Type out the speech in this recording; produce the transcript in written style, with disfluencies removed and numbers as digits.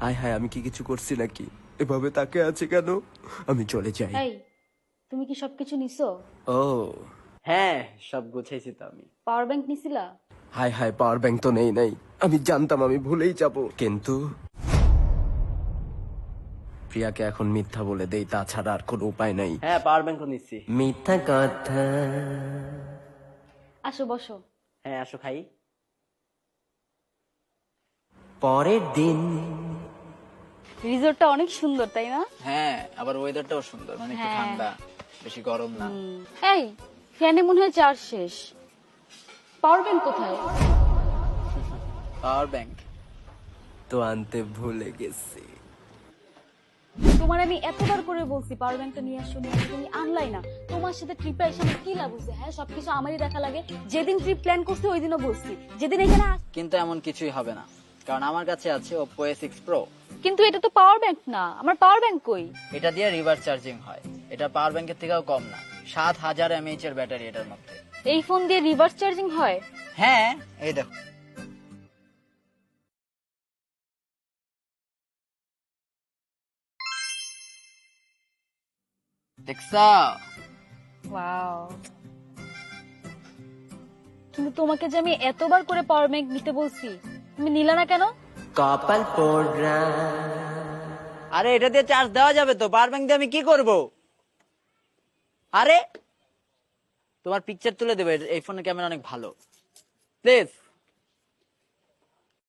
হায় হায়, আমি কি কিছু করছি নাকি? এভাবে তাকে আছে কেন? আমি চলে যাই। এই, তুমি কি সবকিছু নিছো? ও হ্যাঁ, সব গুছাইছি তো আমি। Power bank নিছিলা? হায় হায়, পাওয়ার ব্যাংক তো নেই নাই। আমি জানতাম আমি ভুলেই যাব, কিন্তু প্রিয়াকে এখন মিথ্যা বলে দেই, তাছাড়া আর কোনো উপায় নাই। হ্যাঁ, পাওয়ার ব্যাংকও নিচ্ছি। মিথ্যা কথা। আসো বসো। হ্যাঁ, আসো খাই। পরের দিন রিসোর্টটা অনেক সুন্দর, তাই না? হ্যাঁ, আবার ওয়েদারটাও সুন্দর, মানে একটু হ্যাঁ। ঠান্ডা, বেশি গরম না। এই, ফ্যানে মনে হয় চার্জ শেষ। পাওয়ার ব্যাংক কোথায়? পাওয়ার ব্যাংক তো আনতে ভুলে গেছি। তোমার আমি এতবার করে বলছি পাওয়ার ব্যাংকটা নিয়ে আসো, নিয়ে আসো, তুমি আনলাই না। তোমার সাথে ট্রিপে এসে আমার কি লাভ হচ্ছে? হ্যাঁ, সবকিছু আমারই দেখা লাগে। যেদিন ট্রিপ প্ল্যান করছি ওই দিনও বলছি, যেদিন এখানে কিন্তু এমন কিছুই হবে না, কারণ আমার কাছে আছে Oppo A6 Pro। কিন্তু এটা তো পাওয়ার ব্যাংক না। আমার পাওয়ার ব্যাংক কই? এটা দিয়ে রিভার্স চার্জিং হয়। এটা পাওয়ার ব্যাংকের থেকেও কম না, 7000 mAh এর ব্যাটারি এটার মধ্যে। এই ফোন দিয়ে রিভার্স চার্জিং হয়? হ্যাঁ, এই দেখো। দেখছো? ওয়াও। কিন্তু তোমাকে যে আমি এতবার করে পাওয়ার ব্যাংক নিতে বলছি, তুমি নিলা না কেন? কপাল পোড়া। আরে এটা দিয়ে চার্জ দেওয়া যাবে তো, পাওয়ার ব্যাংক দিয়ে আমি কি করব? আরে তোমার পিকচার তুলে দেবে, এই ফোনের ক্যামেরা অনেক ভালো, প্লিজ।